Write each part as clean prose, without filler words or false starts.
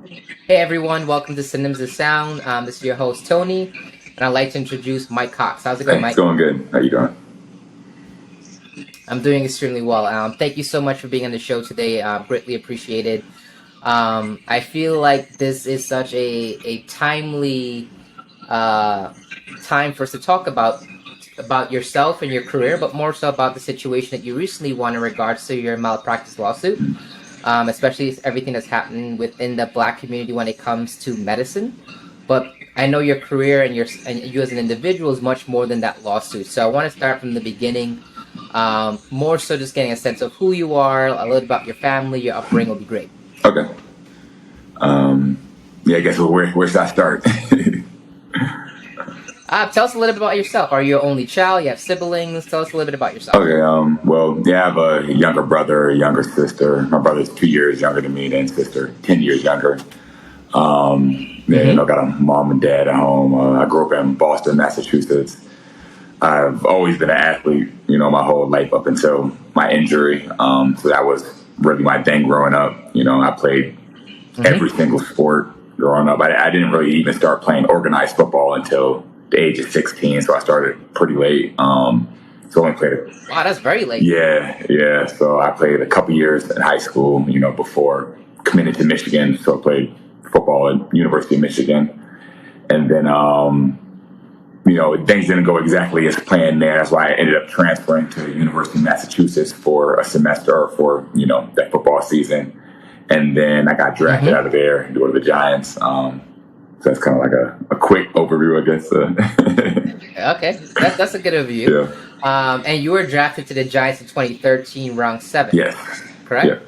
Hey everyone, welcome to Synonyms of Sound. This is your host Tony, and I'd like to introduce Mike Cox. How's it going, Hey, it's Mike? going good. How you doing? I'm doing extremely well. Thank you so much for being on the show today. Greatly appreciated. I feel like this is such a timely uh, time for us to talk about yourself and your career, but more so about the situation that you recently won in regards to your malpractice lawsuit. Especially everything that's happening within the Black community when it comes to medicine. But I know your career and you as an individual is much more than that lawsuit. So I want to start from the beginning. More so, just getting a sense of who you are, a little about your family, your upbringing will be great. Okay. Yeah, I guess where should I start? Tell us a little bit about yourself. Are you your only child? You have siblings? Tell us a little bit about yourself. Okay. Well, yeah, I have a younger brother, a younger sister. My brother's 2 years younger than me, and sister 10 years younger. Yeah, Mm-hmm. got a mom and dad at home. I grew up in Boston, Massachusetts. I've always been an athlete, my whole life up until my injury. So that was really my thing growing up. I played every Mm-hmm. single sport growing up. I didn't really even start playing organized football until the age of 16, so I started pretty late. So I only played. Wow, that's very late. Yeah, yeah. So I played a couple years in high school, before committing to Michigan. So I played football at University of Michigan, and then things didn't go exactly as planned there. That's why I ended up transferring to University of Massachusetts for a semester or for that football season. And then I got drafted Mm-hmm. out of there to go to the Giants. So that's kind of like a quick overview, I guess. Okay, that's a good overview. Yeah. And you were drafted to the Giants in 2013, round seven, Yes. correct? Yeah.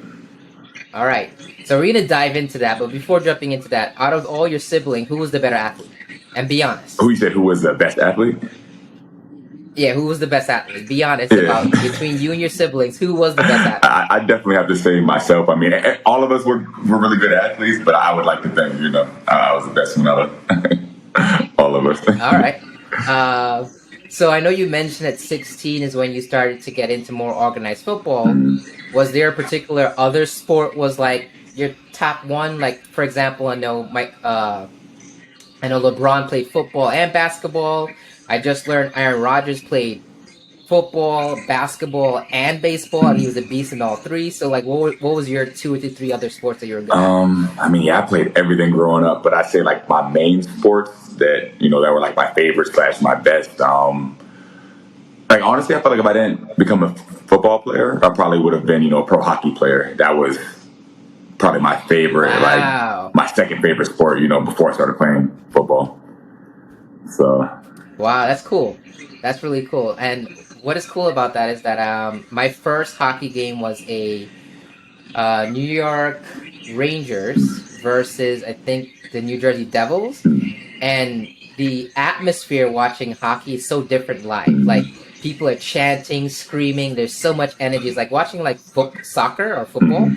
All right. So we're gonna dive into that, but before jumping into that, out of all your siblings, who was the better athlete? And be honest. Who you said who was the best athlete? Yeah, who was the best athlete? Be honest Yeah. about between you and your siblings, who was the best athlete? I definitely have to say myself. I mean, all of us were really good athletes, but I would like to think, I was the best one out of all of us. All right. Uh, so I know you mentioned at 16 is when you started to get into more organized football. Was there a particular other sport was like your top one? Like for example, I know LeBron played football and basketball. I just learned Aaron Rodgers played football, basketball, and baseball, and he was a beast in all three. So, like, what was your two or three other sports that you were good at? I mean, yeah, I played everything growing up, but I'd say like my main sports that were like my favorite slash my best. Like honestly, I felt like if I didn't become a football player, I probably would have been, a pro hockey player. That was probably my favorite, like Wow, my second favorite sport, before I started playing football. So, wow, that's cool. That's really cool. And what is cool about that is that my first hockey game was a New York Rangers versus I think the New Jersey Devils, and the atmosphere watching hockey is so different live. Like people are chanting, screaming. There's so much energy. It's like watching like soccer or football,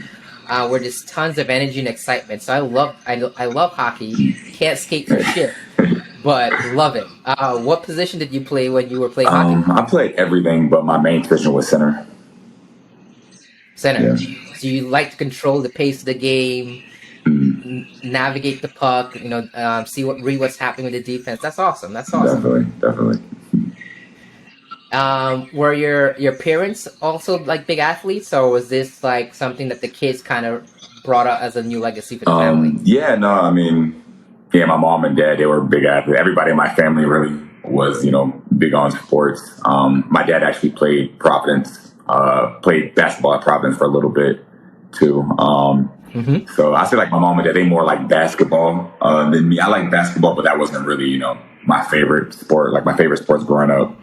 where there's tons of energy and excitement. So I love hockey. Can't skate for shit, but love it. What position did you play when you were playing hockey? I played everything, but my main position was center. Center. Yeah. So you like to control the pace of the game, navigate the puck. Read what's happening with the defense. That's awesome. That's awesome. Definitely, definitely. Were your parents also like big athletes, or was this like something that the kids kind of brought up as a new legacy for the family? Yeah, no, I mean, yeah, my mom and dad, they were big athletes. Everybody in my family really was, big on sports. My dad actually played basketball at Providence for a little bit too. Mm-hmm. So I feel like my mom and dad, they more like basketball than me. I like basketball, but that wasn't really, my favorite sport. Like my favorite sports growing up,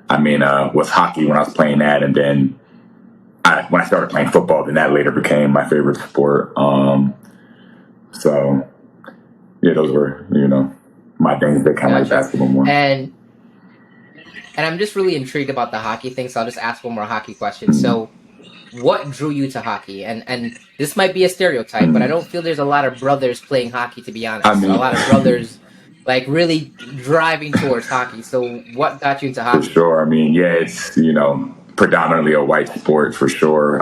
I mean, was hockey when I was playing that. And then when I started playing football, then that later became my favorite sport. So yeah, those were, my things that kind of like Gotcha. basketball more. And I'm just really intrigued about the hockey thing, so I'll just ask one more hockey question. So, what drew you to hockey? And this might be a stereotype, but I don't feel there's a lot of brothers playing hockey, to be I honest. A mean, lot of brothers like really driving towards hockey. So, what got you into for hockey? sure. I mean, yeah, it's, predominantly a white sport for sure.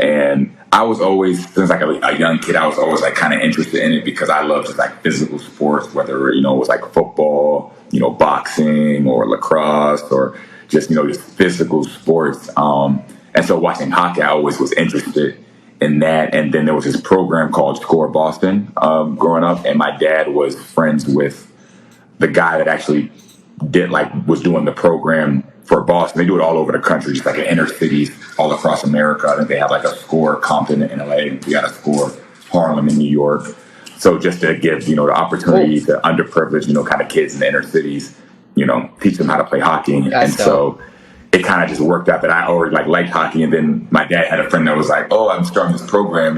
And I was always, since like a young kid, I was always like kind of interested in it because I love just like physical sports, whether, it was like football, boxing or lacrosse or just, just physical sports. And so watching hockey, I always was interested in that. And then there was this program called Score Boston growing up. And my dad was friends with the guy that actually was doing the program for Boston. They do it all over the country, just like in inner cities all across America. I think they have like a Score Compton in LA. We got a Score Harlem in New York. So just to give, the opportunity to underprivileged, kind of kids in the inner cities, teach them how to play hockey. That's and so it kind of just worked out that I already liked hockey. And then my dad had a friend that was like, oh, I'm starting this program,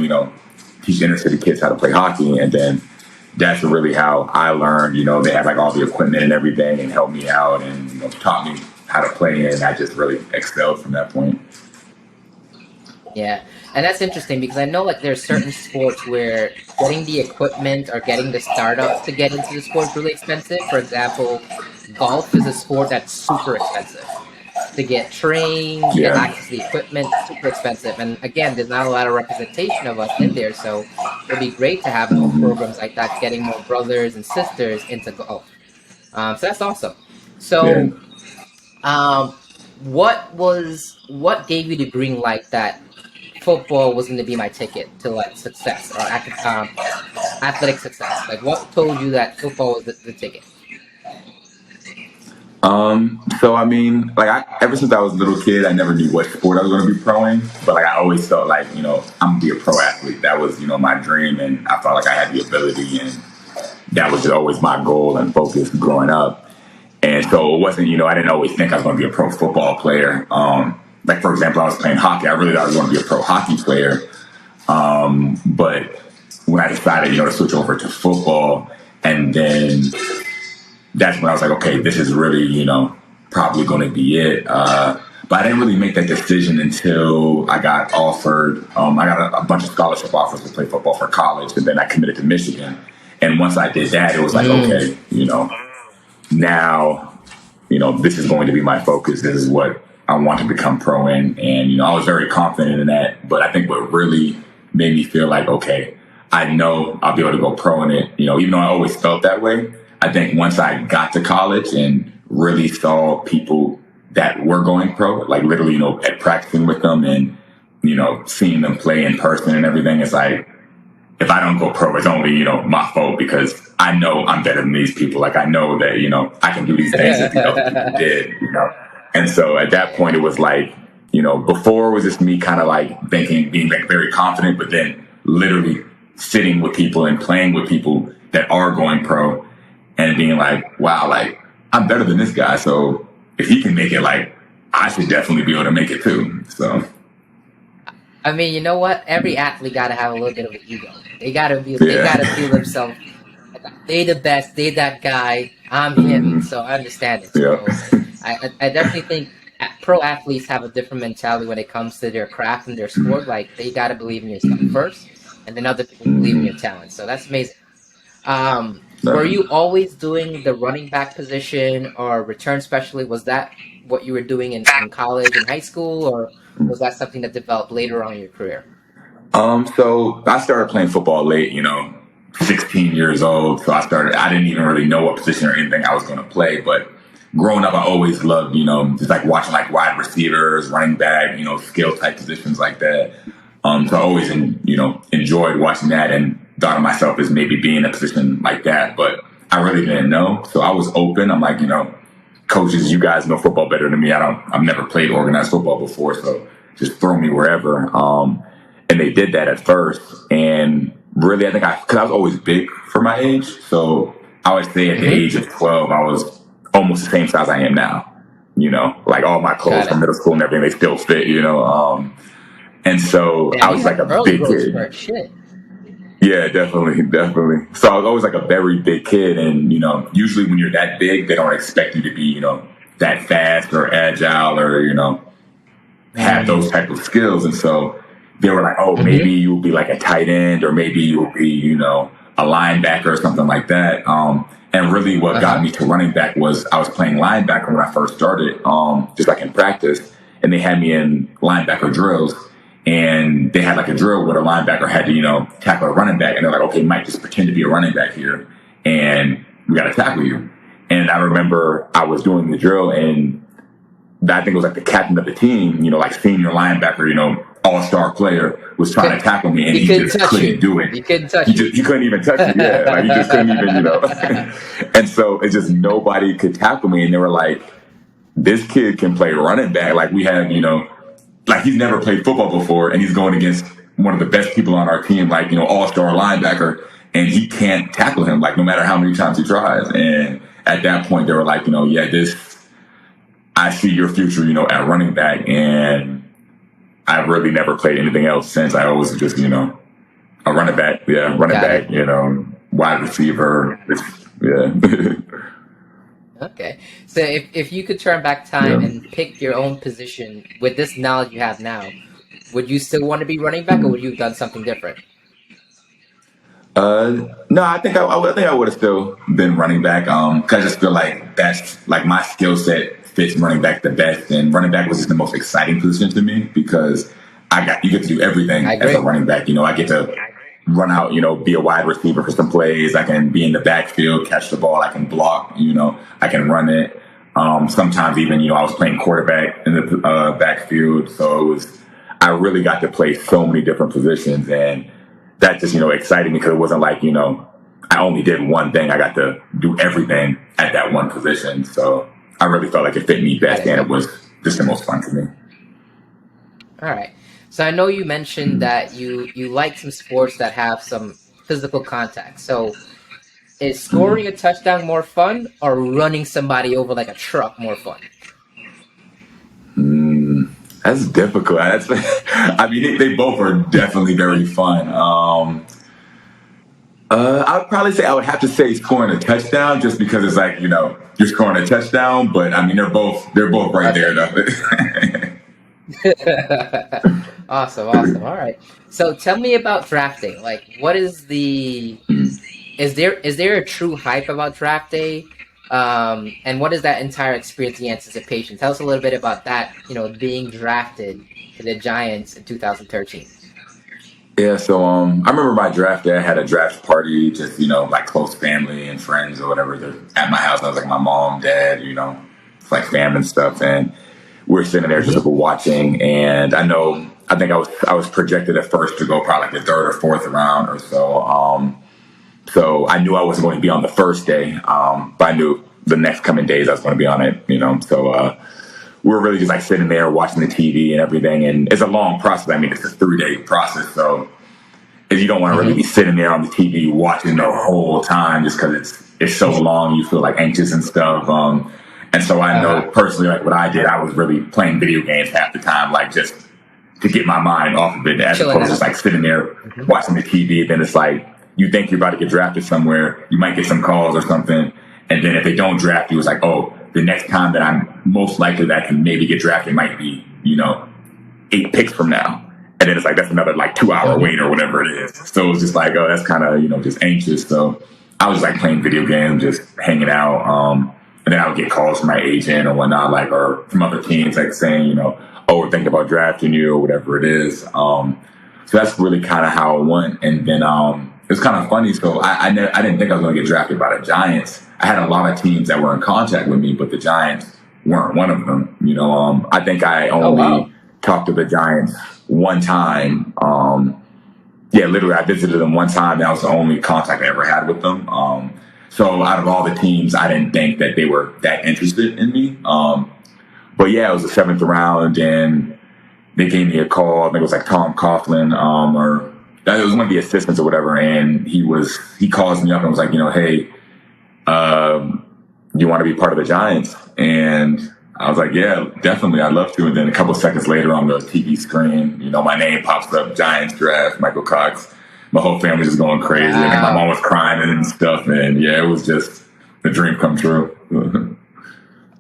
teach inner city kids how to play hockey. And then that's really how I learned, they had like all the equipment and everything and helped me out and, taught me how to play. And I just really excelled from that point. Yeah, and that's interesting because I know like there's certain sports where getting the equipment or getting the startup to get into the sport is really expensive. For example, golf is a sport that's super expensive. To get trained, to get Yeah. access to the equipment, super expensive. And again, there's not a lot of representation of us in there, so it'd be great to have more programs like that, getting more brothers and sisters into golf. So that's awesome. Yeah. So, what gave you the green light that football was going to be my ticket to like success or athletic success? Like, what told you that football was the ticket? So I mean, like ever since I was a little kid, I never knew what sport I was going to be proing, but like I always felt like, I'm gonna be a pro athlete. That was, my dream, and I felt like I had the ability, and that was just always my goal and focus growing up. And so it wasn't, I didn't always think I was going to be a pro football player. Like for example, I was playing hockey. I really thought I was going to be a pro hockey player. But when I decided, to switch over to football, and then that's when I was like, okay, this is really, probably going to be it. But I didn't really make that decision until I got offered. I got a bunch of scholarship offers to play football for college, and then I committed to Michigan. And once I did that, it was like, okay, now, this is going to be my focus. This is what I want to become pro in. And, I was very confident in that. But I think what really made me feel like, okay, I know I'll be able to go pro in it. Even though I always felt that way, I think once I got to college and really saw people that were going pro, like literally, at practicing with them and, seeing them play in person and everything, it's like, if I don't go pro, it's only, my fault because I know I'm better than these people. Like I know that, I can do these things that these other people did, And so at that point it was like, before it was just me kind of like thinking, being like very confident, but then literally sitting with people and playing with people that are going pro and being like, wow, like I'm better than this guy. So if he can make it, like I should definitely be able to make it too. So. I mean, you know what? Every athlete got to have a little bit of an ego. They got to feel themselves. They the best. They that guy. I'm him. So I understand it. So I definitely think pro athletes have a different mentality when it comes to their craft and their sport. Like they got to believe in yourself first, and then other people believe in your talent. So that's amazing. Were you always doing the running back position or return specialist? Was that what you were doing in college and high school, or was that something that developed later on in your career? So I started playing football late, 16 years old. So I didn't even really know what position or anything I was going to play. But growing up, I always loved, just like watching like wide receivers, running back, skill type positions like that. So I always, enjoyed watching that and thought of myself as maybe being in a position like that. But I really didn't know. So I was open. I'm like, coaches, you guys know football better than me. I've never played organized football before. So just throw me wherever. And they did that at first. And really, I think because I was always big for my age. So I would say at the age of 12, I was almost the same size I am now. Like all my clothes from middle school and everything, they still fit, And so I was like a big kid. Shit. Yeah, definitely. So I was always like a very big kid. And, usually when you're that big, they don't expect you to be, that fast or agile or, have those type of skills. And so they were like, oh, maybe you'll be like a tight end or maybe you'll be, a linebacker or something like that. And really what got me to running back was I was playing linebacker when I first started, just like in practice. And they had me in linebacker drills. and they had like a drill where the linebacker had to, tackle a running back. And they're like, okay, Mike, just pretend to be a running back here, and we got to tackle you. And I remember I was doing the drill, and I think it was like the captain of the team, like senior linebacker, all-star player, was trying to tackle me, and he just couldn't do it. He couldn't touch you. He couldn't even touch me. Yeah, like he just couldn't even, And so it's just nobody could tackle me, and they were like, this kid can play running back. Like we have, like he's never played football before, and he's going against one of the best people on our team, like, all-star linebacker, and he can't tackle him, like no matter how many times he tries. And at that point, they were like, I see your future, at running back. And I've really never played anything else since. I always just, a running back. Yeah, running back, wide receiver. Yeah. Okay. So if you could turn back time and pick your own position with this knowledge you have now, would you still want to be running back, or would you have done something different? No, I think I would have still been running back. 'Cause I just feel like that's like my skill set fits running back the best, and running back was just the most exciting position to me because you get to do everything as a running back. I get to run out, be a wide receiver for some plays. I can be in the backfield, catch the ball. I can block, I can run it. Sometimes even, I was playing quarterback in the backfield. So I really got to play so many different positions, and that just, excited me because it wasn't like, I only did one thing. I got to do everything at that one position. So I really felt like it fit me best, and it was just the most fun to me. All right. So I know you mentioned that you like some sports that have some physical contact. So is scoring a touchdown more fun, or running somebody over like a truck more fun? That's difficult. I mean, they both are definitely very fun. I would probably say I would have to say scoring a touchdown, just because it's like, you're scoring a touchdown, but I mean, they're both right there though. Awesome. All right. So tell me about drafting. Like, what is is there a true hype about draft day? And what is that entire experience, the anticipation? Tell us a little bit about that, being drafted to the Giants in 2013. Yeah, so I remember my draft day. I had a draft party, just like close family and friends or whatever. They're at my house. I was like my mom, dad, it's like family and stuff, and we're sitting there just watching. And I think I was projected at first to go probably like the third or fourth round or so. So I knew I wasn't going to be on the first day, but I knew the next coming days I was going to be on it. So we were really just like sitting there watching the TV and everything. And it's a long process. I mean, it's a 3-day process. So if you don't want to really be sitting there on the TV watching the whole time just because it's so long, you feel like anxious and stuff. And so I know personally, like what I did, I was really playing video games half the time, like just to get my mind off of it, as opposed to just like sitting there watching the TV. Then it's like, you think you're about to get drafted somewhere, you might get some calls or something, and then if they don't draft you, it's like, oh, the next time that I'm most likely that I can maybe get drafted might be, 8 picks from now. And then it's like, that's another like 2-hour wait or whatever it is. So it's just like, oh, that's kind of, just anxious. So I was like playing video games, just hanging out. And then I would get calls from my agent or whatnot, like, or from other teams, like saying, oh, we're thinking about drafting you or whatever it is. So that's really kind of how it went. And then, it's kind of funny. So I didn't think I was going to get drafted by the Giants. I had a lot of teams that were in contact with me, but the Giants weren't one of them. I think I only talked to the Giants one time. Literally, I visited them one time. That was the only contact I ever had with them. So out of all the teams, I didn't think that they were that interested in me. But yeah, it was the 7th round, and they gave me a call. I think it was like Tom Coughlin, or it was one of the assistants or whatever, and he calls me up and was like, hey, you want to be part of the Giants? And I was like, yeah, definitely, I'd love to. And then a couple of seconds later on the TV screen, my name pops up, Giants draft, Michael Cox. My whole family was going crazy. Wow. And my mom was crying and stuff. And yeah, it was just a dream come true.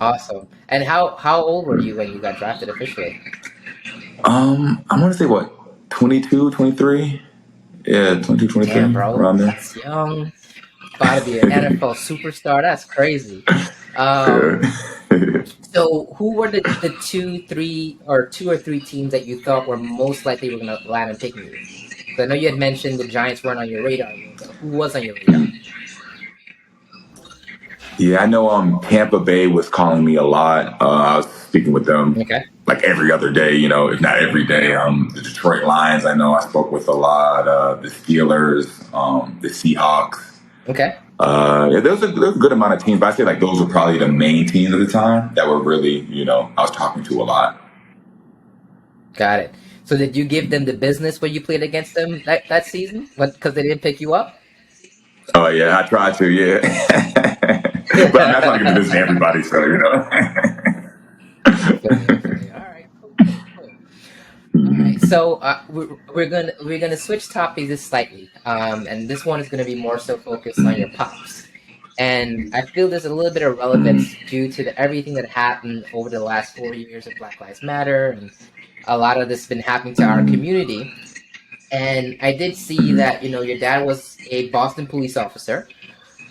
Awesome. And how old were you when you got drafted officially? I want to say 22, 23. Yeah, 22, 23. Damn, bro. Around there. That's young. About to be an NFL superstar. That's crazy. So So who were the two or three teams that you thought were most likely were going to land on picking you? So I know you had mentioned the Giants weren't on your radar, but who was on your radar? Yeah, I know Tampa Bay was calling me a lot. I was speaking with them Okay. like every other day, if not every day. The Detroit Lions, I know I spoke with a lot. The Steelers, the Seahawks. Okay. Yeah, there was a good amount of teams, but I say like those were probably the main teams at the time that were really, I was talking to a lot. Got it. So did you give them the business when you played against them that season? Because they didn't pick you up? Oh yeah, I tried to, yeah. But I'm not trying to give this to everybody, so I feel you. I feel you. All right. Cool. Cool. Cool. All right. So we're gonna switch topics just slightly. And this one is gonna be more so focused on your pops. And I feel there's a little bit of relevance due to everything that happened over the last 4 years of Black Lives Matter, and a lot of this has been happening to our community. And I did see that your dad was a Boston police officer,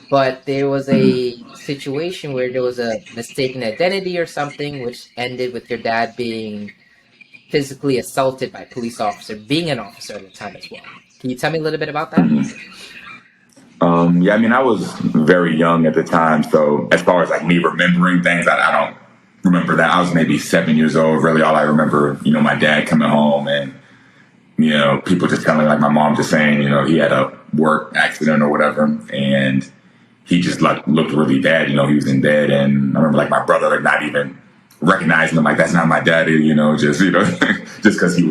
but there was a situation where there was a mistaken identity or something, which ended with your dad being physically assaulted by a police officer, being an officer at the time as well. Can you tell me a little bit about that? Yeah, I mean, I was very young at the time, so as far as like me remembering things, I don't remember that. I was maybe 7 years old. Really, all I remember, my dad coming home and people just telling like my mom just saying, he had a work accident or whatever, and he just like looked really bad. He was in bed, and I remember like my brother like not even recognizing him, like that's not my daddy. Just just because he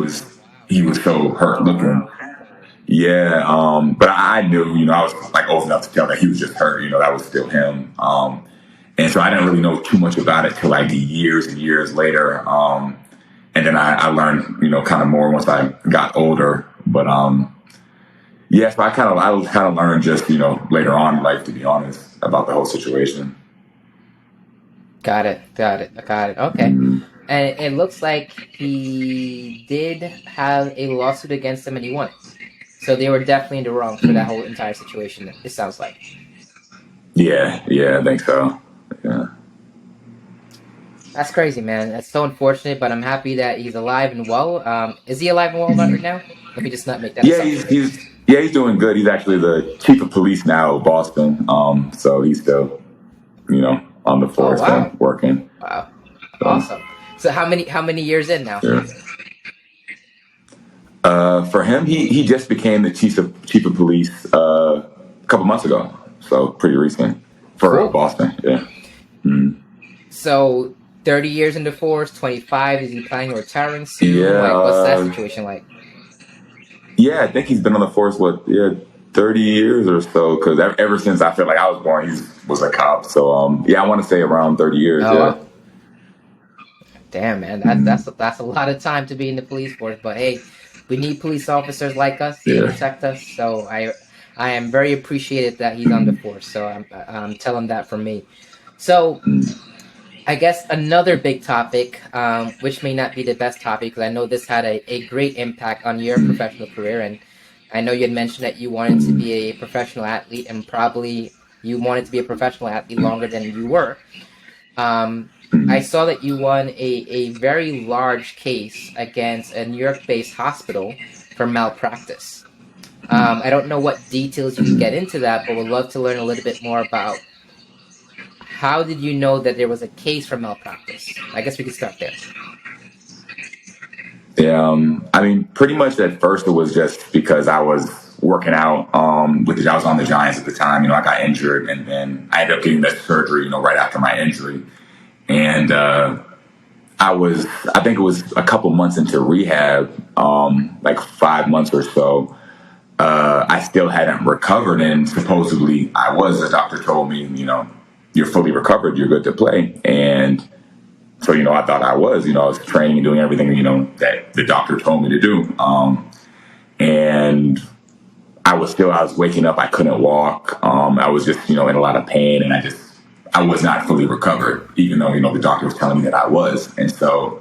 was so hurt looking. Yeah, but I knew, I was like old enough to tell that he was just hurt. That was still him. And so I didn't really know too much about it till like years and years later. And then I learned, kind of more once I got older. But yeah, so I learned just, later on in life, to be honest, about the whole situation. Got it. Got it. Got it. Okay. And it looks like he did have a lawsuit against him and he won it. So they were definitely in the wrong for that whole entire situation, it sounds like. Yeah, I think so. Yeah. That's crazy, man. That's so unfortunate, but I'm happy that he's alive and well. Is he alive and well right now? Let me just not make that Yeah, assumption. he's doing good. He's actually the chief of police now of Boston. So he's still, on the Oh force wow, and working. wow, So, awesome. So how many years in now? yeah. For him, he just became the chief of police a couple months ago. So pretty recent for Cool. Boston. Yeah. So 30 years in the force, 25. Is he planning on retiring soon? Yeah. Like, what's that situation like? Yeah, I think he's been on the force, 30 years or so. Because ever since I feel like I was born, he was a cop. So, yeah, I want to say around 30 years. Oh, Yeah. wow. Damn, man, that's a lot of time to be in the police force. But hey, we need police officers like us to Yeah. protect us. So I am very appreciative that he's on the force. So I'm telling that from me. So I guess another big topic, which may not be the best topic, because I know this had a great impact on your professional career, and I know you had mentioned that you wanted to be a professional athlete, and probably you wanted to be a professional athlete longer than you were. I saw that you won a very large case against a New York-based hospital for malpractice. I don't know what details you can get into that, but would love to learn a little bit more about how did you know that there was a case for malpractice. I guess we could start there. Yeah, I mean, pretty much at first it was just because I was working out I was on the Giants at the time. I got injured, and then I ended up getting that surgery, right after my injury. And I think it was a couple months into rehab, like 5 months or so. I still hadn't recovered, and supposedly I was. The doctor told me, you're fully recovered, you're good to play. And so, I thought I was, I was training and doing everything, that the doctor told me to do. And I was waking up, I couldn't walk. I was just, in a lot of pain, and I was not fully recovered, even though, the doctor was telling me that I was. And so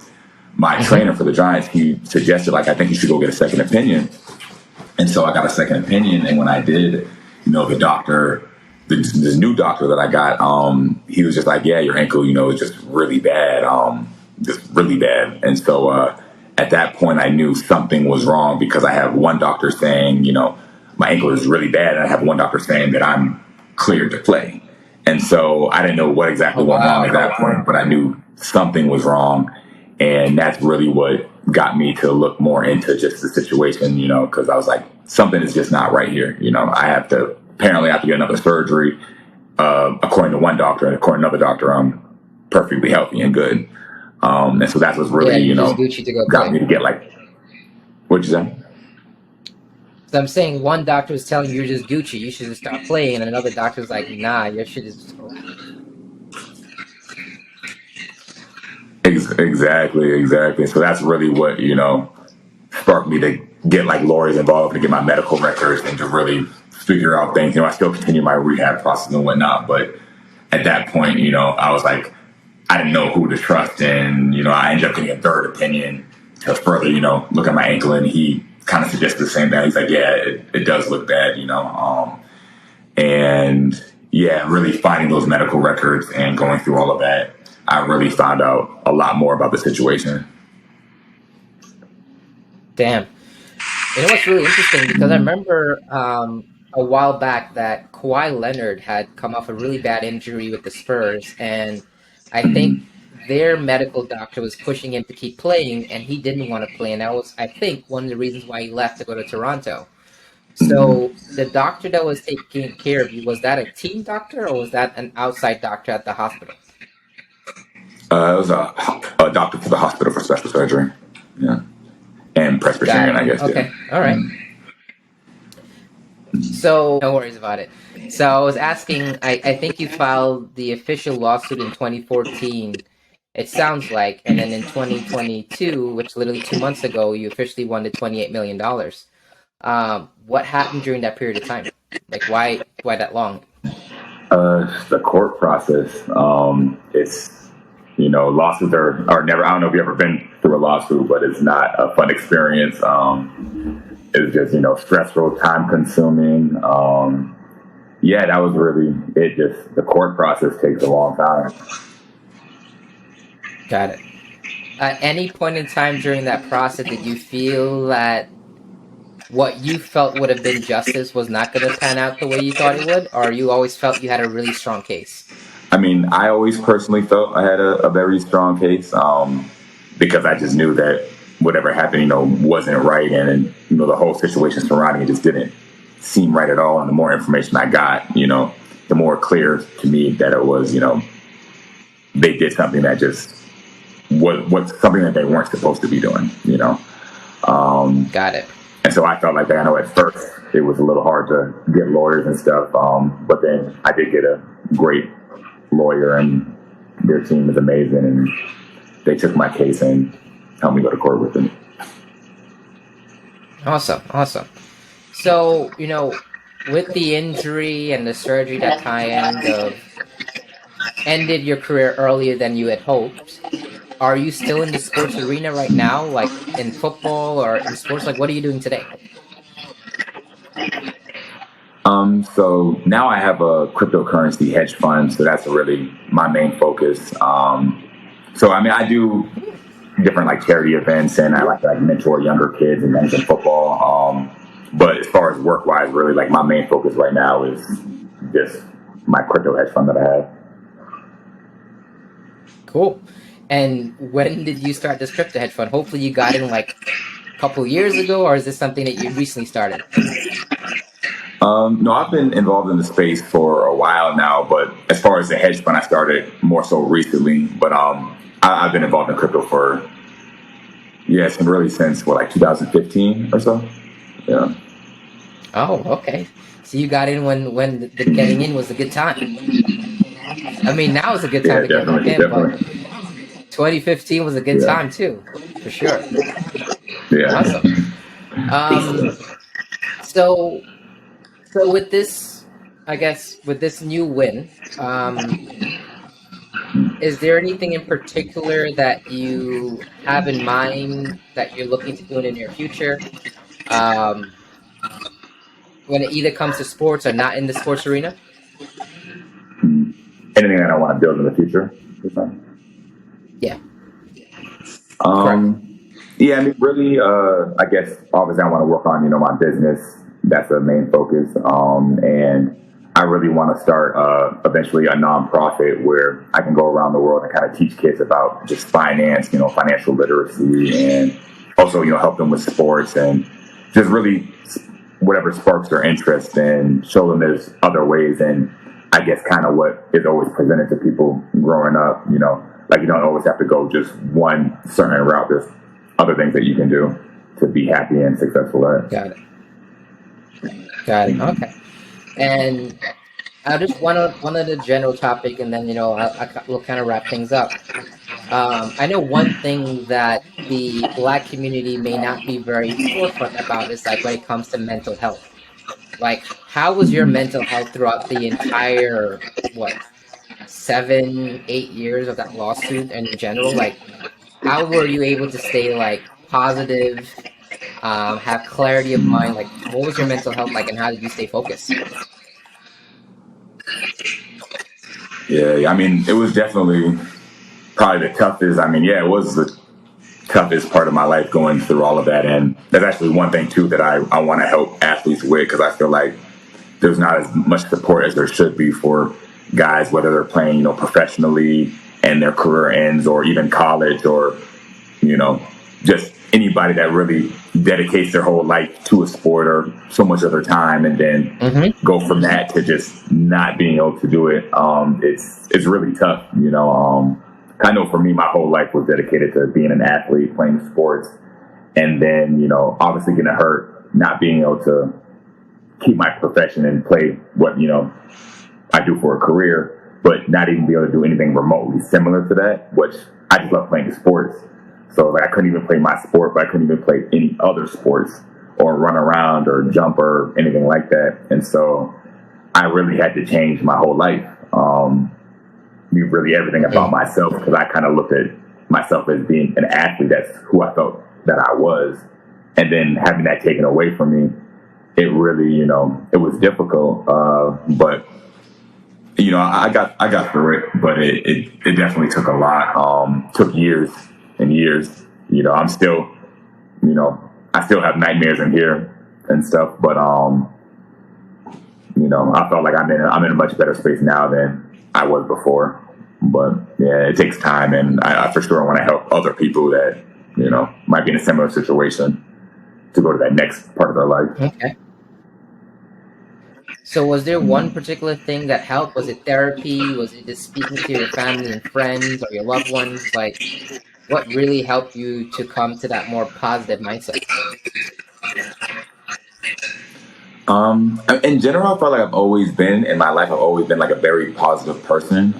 my trainer for the Giants, he suggested, like, I think you should go get a second opinion. And so I got a second opinion. And when I did, the doctor this new doctor that I got, he was just like, yeah, your ankle, is just really bad, just really bad. And so at that point, I knew something was wrong because I have one doctor saying, my ankle is really bad, and I have one doctor saying that I'm cleared to play. And so I didn't know what exactly went wrong at that point, but I knew something was wrong. And that's really what got me to look more into just the situation, because I was like, something is just not right here. Apparently I have to get another surgery. According to one doctor, and according to another doctor, I'm perfectly healthy and good. And so that's what's really, Gucci to go got play. me to get what'd you say? So I'm saying one doctor is telling you you're just Gucci, you should just stop playing, and another doctor's like, nah, your shit is just whack. Exactly. So that's really what, sparked me to get lawyers involved, to get my medical records and to really figure out things. I still continue my rehab process and whatnot, but at that point, I was like, I didn't know who to trust, and I ended up getting a third opinion to further, look at my ankle, and he kind of suggested the same thing. He's like, yeah, it does look bad, and yeah, really finding those medical records and going through all of that, I really found out a lot more about the situation. Damn. You know what's really interesting? Because I remember a while back that Kawhi Leonard had come off a really bad injury with the Spurs, and I think their medical doctor was pushing him to keep playing, and he didn't want to play, and that was, I think, one of the reasons why he left to go to Toronto. So the doctor that was taking care of you, was that a team doctor or was that an outside doctor at the hospital? It was a doctor for the hospital for special surgery. Yeah. And Presbyterian, I guess. Okay. Yeah. All right. So no worries about it. So I was asking, I think you filed the official lawsuit in 2014, it sounds like, and then in 2022, which literally 2 months ago, you officially won the $28 million. What happened during that period of time? Like, why that long? The court process. It's lawsuits are never. I don't know if you've ever been through a lawsuit, but it's not a fun experience. It's just stressful, time consuming. Yeah, that was really it. Just the court process takes a long time. Got it. At any point in time during that process, did you feel that what you felt would have been justice was not going to pan out the way you thought it would, or you always felt you had a really strong case? I mean, I always personally felt I had a very strong case, because I just knew that whatever happened, wasn't right, and the whole situation surrounding it just didn't seem right at all. And the more information I got, the more clear to me that it was, they did something that just was something that they weren't supposed to be doing, Got it. And so I felt like that. I know at first it was a little hard to get lawyers and stuff, but then I did get a great lawyer, and their team is amazing, and they took my case and helped me go to court with them. Awesome. So, with the injury and the surgery that kind of ended your career earlier than you had hoped, are you still in the sports arena right now, like in football or in sports? Like, what are you doing today? So now I have a cryptocurrency hedge fund, so that's really my main focus. So I mean, I do different charity events, and I like to mentor younger kids and mention football. But as far as work wise, really my main focus right now is just my crypto hedge fund that I have. Cool. And when did you start this crypto hedge fund? Hopefully you got in a couple years ago, or is this something that you recently started? No, I've been involved in the space for a while now, but as far as the hedge fund, I started more so recently. But I've been involved in crypto for it's been really since 2015 or so. Yeah. Oh, okay. So you got in when the getting in was a good time. I mean, now is a good time to get in, but 2015 was a good time too, for sure. Yeah. Awesome. So with this, I guess, with this new win, is there anything in particular that you have in mind that you're looking to do in the near future? When it either comes to sports or not in the sports arena? anything that I want to build in the future. Yeah. Correct. Um, yeah, I mean, really, I guess obviously I want to work on, my business. That's the main focus. And I really want to start eventually a nonprofit where I can go around the world and kind of teach kids about just finance, financial literacy, and also, help them with sports and just really whatever sparks their interest and show them there's other ways. And I guess kind of what is always presented to people growing up, like you don't always have to go just one certain route. There's other things that you can do to be happy and successful at. Got it. Okay. And I just one of the general topic, and then we'll kind of wrap things up. I know one thing that the Black community may not be very forefront about is like when it comes to mental health. Like, how was your mental health throughout the entire 7-8 years of that lawsuit, and in general, like, how were you able to stay like positive, have clarity of mind? Like, what was your mental health like, and how did you stay focused? Yeah, I mean, it was definitely probably the toughest. I mean, yeah, it was the toughest part of my life going through all of that. And that's actually one thing, too, that I want to help athletes with, because I feel like there's not as much support as there should be for guys, whether they're playing, professionally and their career ends, or even college, or, just anybody that really dedicates their whole life to a sport or so much of their time, and then go from that to just not being able to do it. It's really tough, I know for me, my whole life was dedicated to being an athlete, playing sports, and then, obviously getting hurt, not being able to keep my profession and play what, I do for a career, but not even be able to do anything remotely similar to that, which I just love playing sports. So like I couldn't even play my sport, but I couldn't even play any other sports or run around or jump or anything like that. And so I really had to change my whole life. Really everything about myself, because I kind of looked at myself as being an athlete. That's who I felt that I was. And then having that taken away from me, it really, it was difficult. But I got through it, but it definitely took a lot. Took years and years. I'm still, I still have nightmares in here and stuff. But I felt like I'm in a much better space now than I was before. But yeah, it takes time, and I for sure want to help other people that might be in a similar situation to go to that next part of their life. Okay. So was there one particular thing that helped? Was it therapy? Was it just speaking to your family and friends or your loved ones? Like, what really helped you to come to that more positive mindset? In general, I feel like I've always been in my life. I've always been like a very positive person.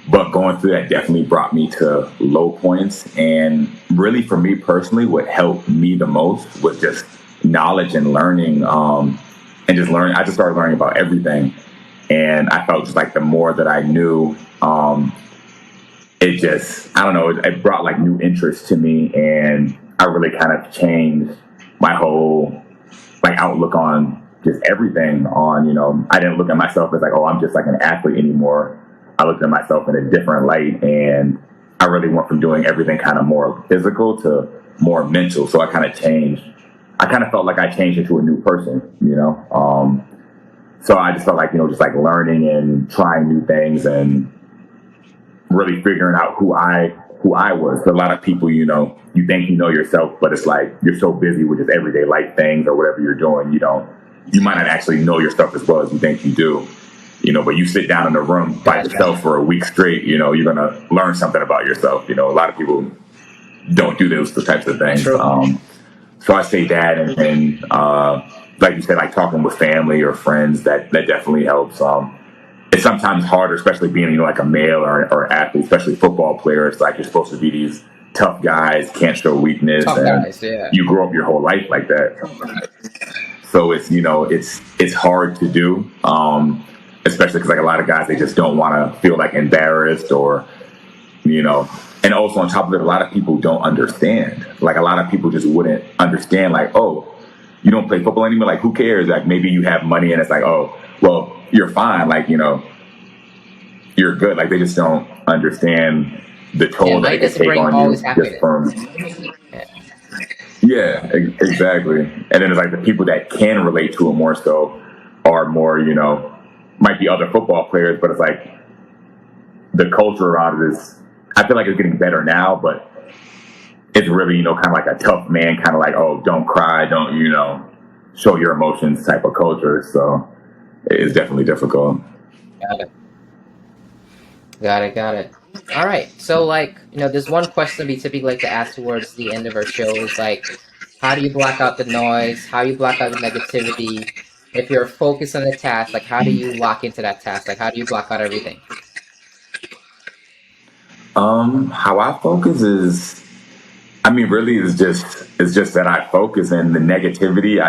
But going through that definitely brought me to low points. And really, for me personally, what helped me the most was just knowledge and learning. And just learning. I just started learning about everything. And I felt just like the more that I knew, it just, I don't know, it brought like new interest to me. And I really kind of changed my whole like outlook on just everything. I didn't look at myself as like, oh, I'm just like an athlete anymore. I looked at myself in a different light, and I really went from doing everything kind of more physical to more mental. So I kind of changed. I kind of felt like I changed into a new person, So I just felt like, just like learning and trying new things and really figuring out who I was. For a lot of people, you think you know yourself, but it's like you're so busy with just everyday life things or whatever you're doing, you might not actually know yourself as well as you think you do. But you sit down in a room by yourself for a week straight, you're going to learn something about yourself. A lot of people don't do those types of things. So I say that, and like you said, like talking with family or friends, that definitely helps. It's sometimes harder, especially being, like a male or athlete, especially football player. It's like you're supposed to be these tough guys, can't show weakness. You grow up your whole life like that. So it's, it's hard to do. Especially because like a lot of guys, they just don't want to feel like embarrassed or, and also on top of it, a lot of people don't understand. Like a lot of people just wouldn't understand like, oh, you don't play football anymore. Like, who cares? Like maybe you have money and it's like, oh, well, you're fine. Like, you're good. Like they just don't understand the Yeah, toll that money it could doesn't take bring on always you just happiness. from Yeah. yeah, exactly. And then it's like the people that can relate to it more so are more, might be other football players, but it's like the culture around it is, I feel like it's getting better now, but it's really, kind of like a tough man, kind of like, oh, don't cry, don't, show your emotions type of culture. So it's definitely difficult. Got it. Got it. Got it. All right. So, like, there's one question we typically like to ask towards the end of our show is like, how do you block out the noise? How do you block out the negativity? If you're focused on a task, like, how do you lock into that task? Like, how do you block out everything? How I focus is, I mean, really, it's just that I focus, and the negativity,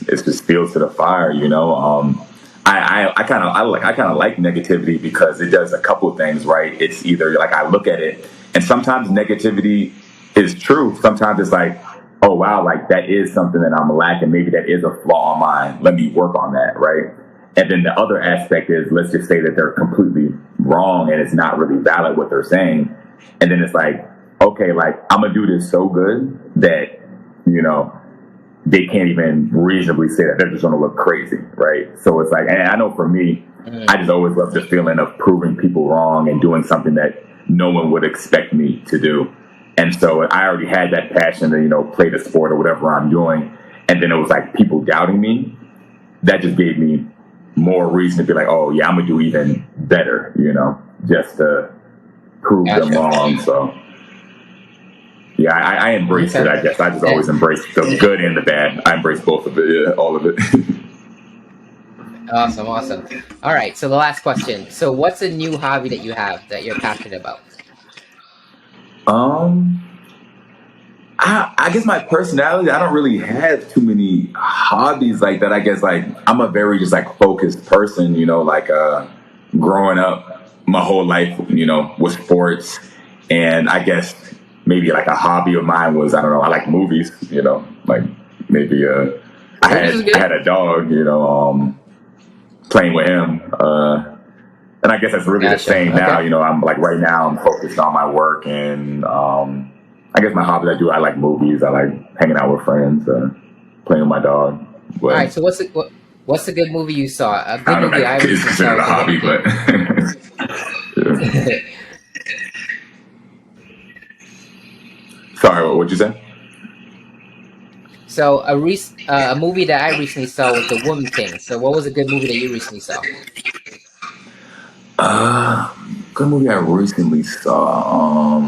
it's just fuel to the fire, I kind of like negativity because it does a couple of things, right? It's either like I look at it, and sometimes negativity is true. Sometimes it's like, oh wow, like that is something that I'm lacking. Maybe that is a flaw on mine. Let me work on that, right? And then the other aspect is, let's just say that they're completely wrong and it's not really valid what they're saying. And then it's like, okay, like I'm gonna do this so good that, you know, they can't even reasonably say that. They're just gonna look crazy, right? So it's like, and I know for me, I just always love the feeling of proving people wrong and doing something that no one would expect me to do. And so I already had that passion to, play the sport or whatever I'm doing. And then it was like people doubting me. That just gave me more reason to be like, oh yeah, I'm gonna do even better, just to prove them Gotcha. wrong. So yeah, I embraced it. Okay. I guess I just Yeah. always embraced the good and the bad. I embrace both of it, yeah, all of it. Awesome. Awesome. All right. So the last question. So, what's a new hobby that you have that you're passionate about? um, I guess my personality, I don't really have too many hobbies like that. I guess like I'm a very just like focused person, like growing up my whole life, with sports. And I guess maybe like a hobby of mine was, I don't know, I like movies, like maybe I Movies is had I good. had a dog, playing with him. And I guess that's really the Gotcha. same now. Okay. I'm like right now I'm focused on my work and I guess my hobbies I like movies. I like hanging out with friends, playing with my dog. All But right. So, what's a good movie you saw? A I good don't know movie I if it's recently saw considered a was The hobby, Woman King. but yeah. Sorry, what'd you say? So a movie that I recently saw was The Woman King. So what was a good movie that you recently saw? Uh, Good movie I recently saw.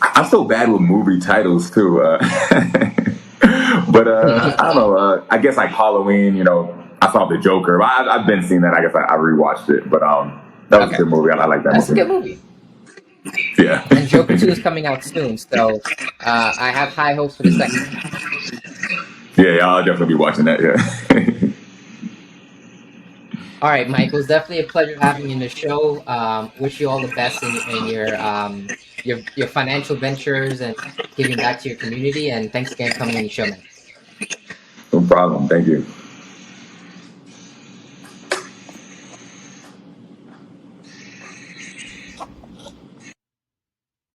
I'm so bad with movie titles too. But I don't know. I guess like Halloween. I saw the Joker. I've been seeing that. I guess I rewatched it. But that was a Okay, good movie. I like that that's a movie. good movie. Yeah. And Joker 2 is coming out soon, so I have high hopes for the second one. Yeah, I'll definitely be watching that. Yeah. All right, Mike, it was definitely a pleasure having you in the show. Wish you all the best in your financial ventures and giving back to your community. And thanks again for coming on the show, man. No problem. Thank you.